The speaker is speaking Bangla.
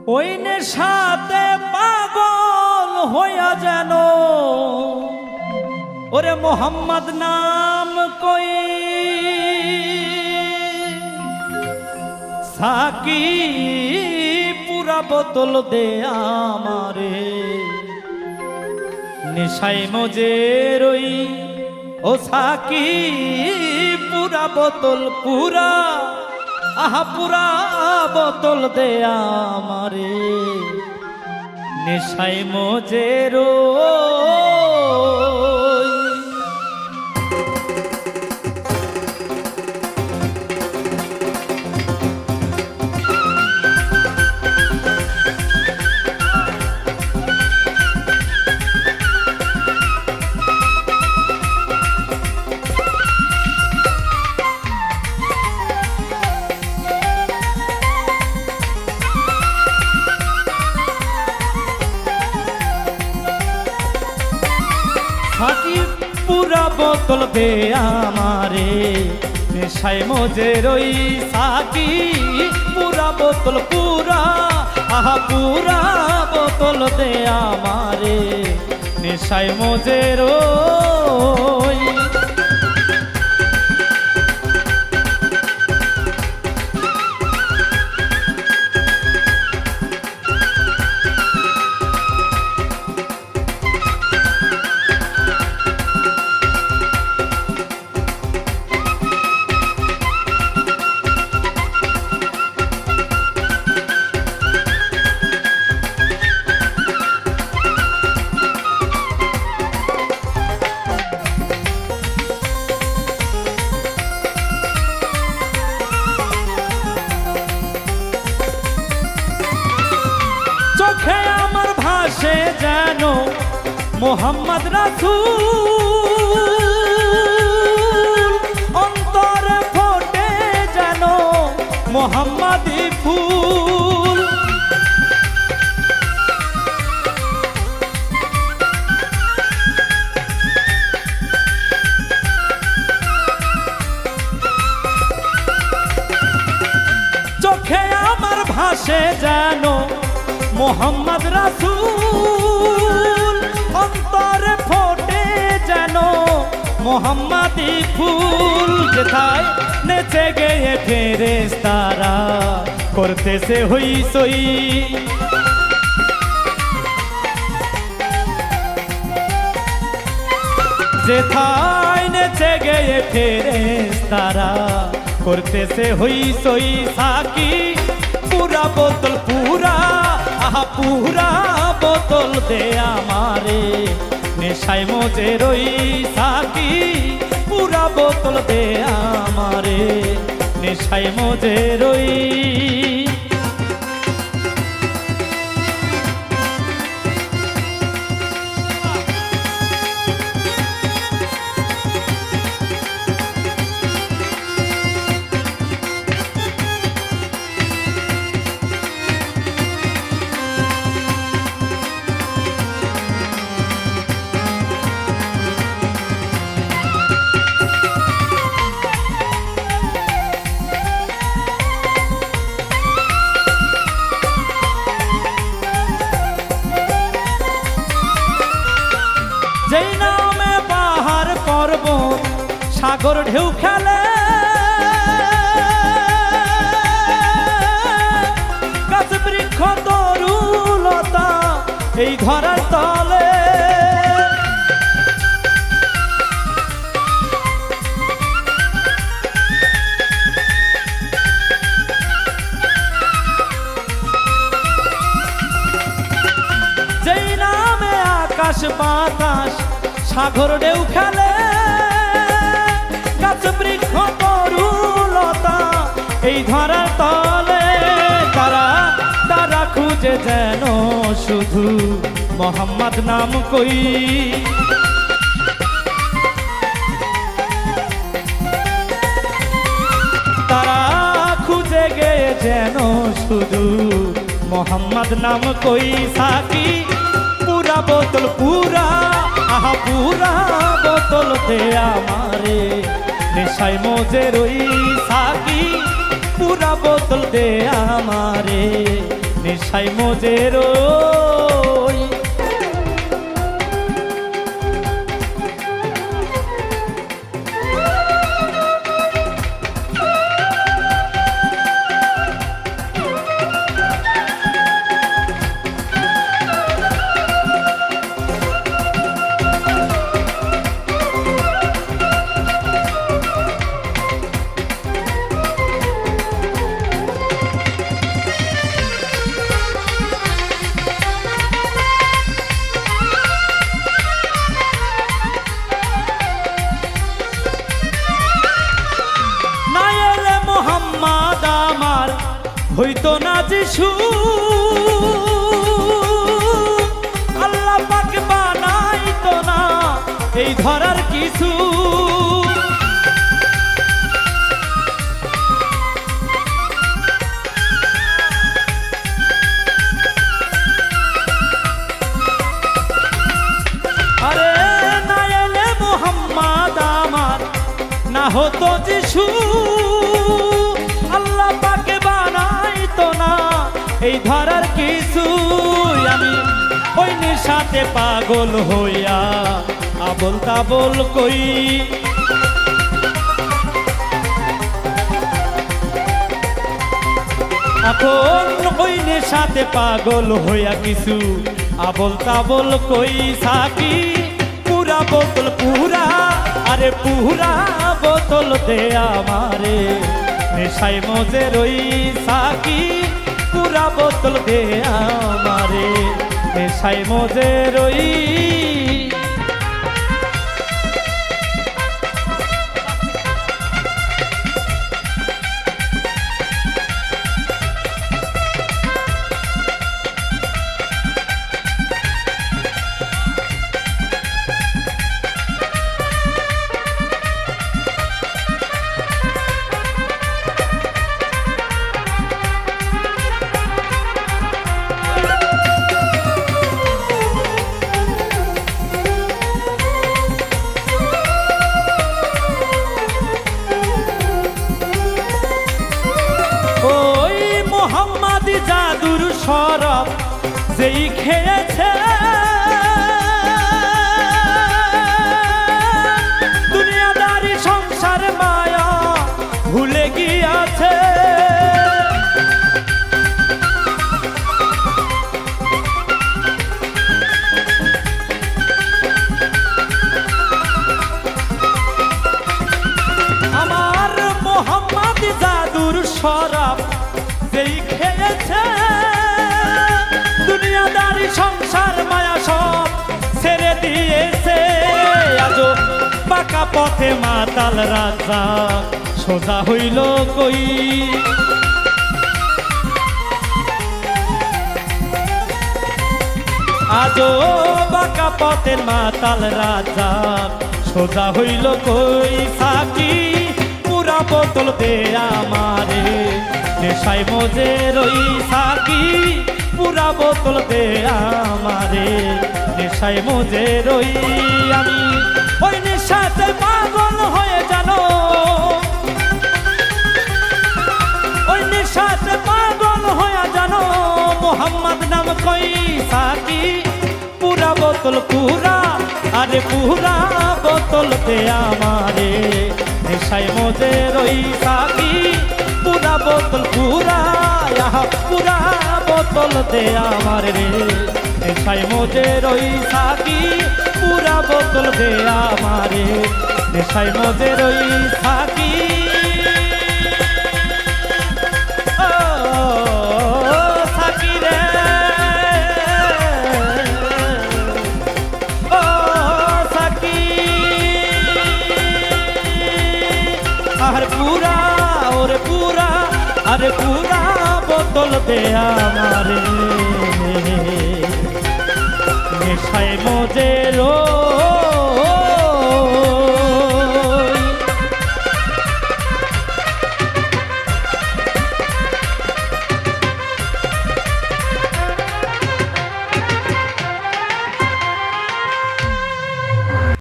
ওই নেশাতে পাগল হইয়া যেন ওরে মোহাম্মদ নাম কই সাকি পুরা বোতল দে আমারে নেশাই মজে রই ও সাকি পুরা বোতল পুরা আহা পুরা বোতল দে আমারে নেশাই মজে রই সাকি পুরা বোতল দে আমারে নেশাই মজে রই সাকি পুরা বোতল পুরা আহা পুরা বোতল দে আমারে নেশাই মজে রই চোখে আমার ভাসে যেন মোহাম্মদ রাসূল অন্তরে ফোটে যেন মোহাম্মদি ফুল চোখে আমার ভাসে যেন মোহাম্মদ রাসূল অন্তরে ফোটে যেন মোহাম্মদি ফুল যেথায় নেচে গিয়ে ফেরেশতারা করতেছে হই সই যেথায় নেচে গিয়ে ফেরেশতারা করতেছে হই সই সাকি পুরা বোতল পুরা আহা পুরা বোতল দে আমারে নেশাই মজে রই সাকি পুরা বোতল দে আমারে নেশাই মজে রই যেই নামে পাহাড় পর্বত সাগর ঢেউ খেলে গাছ বৃক্ষ তরুলতা এই ধরার তলে যেই নামে আকাশ বাতাস সাগর ঢেউ খেলে গাছ বৃক্ষ তরুলতা এই ধরার তলে তারা তারা খুঁজে যেন শুধু মোহাম্মদ নাম কই তারা খুঁজে গে যেন শুধু মোহাম্মদ নাম কই সাকি পুরা বোতল পুরা আহা পুরা বোতল দে আমারে নেশাই মজে রই সাকি পুরা বোতল দে আমারে নেশায় মজে রই। হইতো না যিশু আল্লাহ পাক বানাইতো না এই ধরার কিছু। আরে না এলে মুহাম্মদ আমার না হতো যিশু আল্লাহ পাকে বানাইতো না এই ধরার কিছু। আমি ওই নেশাতে পাগল হইয়া আবল তাবল কই, এখন ওই নেশাতে পাগল হইয়া কিছু আবল তাবল কই। সাকি পুরা বোতল পুরা, আরে পুরা বোতল দে আমারে নেশায় মজে রই। সাকি পুরা বোতল দে আমারে নেশায় মজে রই। জাদুর শরাব যেই খেয়েছে দুনিয়াদারি সংসার মায়া ভুলে গিয়াছে। আমার মোহাম্মদ জাদুর শরাব যেই খেয়েছে দুনিয়াদারি সংসার মায়া সব ছেড়ে দিয়েছে। আজো পাকা পথে মাতাল রাজা সোজা হইল কই, আজো বাঁকা পথের মাতাল রাজা সোজা হইল কই। সাকি পুরা বোতল দে আমারে নেশায় মজে রই। সাকি পুরা বোতল দে আমারে নেশায় মজে রই। আমি ওই নেশাতে পাগল হয়ে জানো, ওই নেশাতে পাগল হয়ে জানো মোহাম্মদ নাম কই। সাকি পুরা বোতল পুরা, আরে পুরা বোতল দে আমারে নেশায় মজে রই। সাকি পুরা বোতল পুরা, পুরা বোতল দে আমার রে নেশায় মজে রই। সাকি পুরা বোতল দে আমারে নেশায় মজে রই। সাকি সাকি রে সাকি আর পুরা ওরে পুরা, আরে পুরা বোতল দে আমারে নেশায় মজে রই।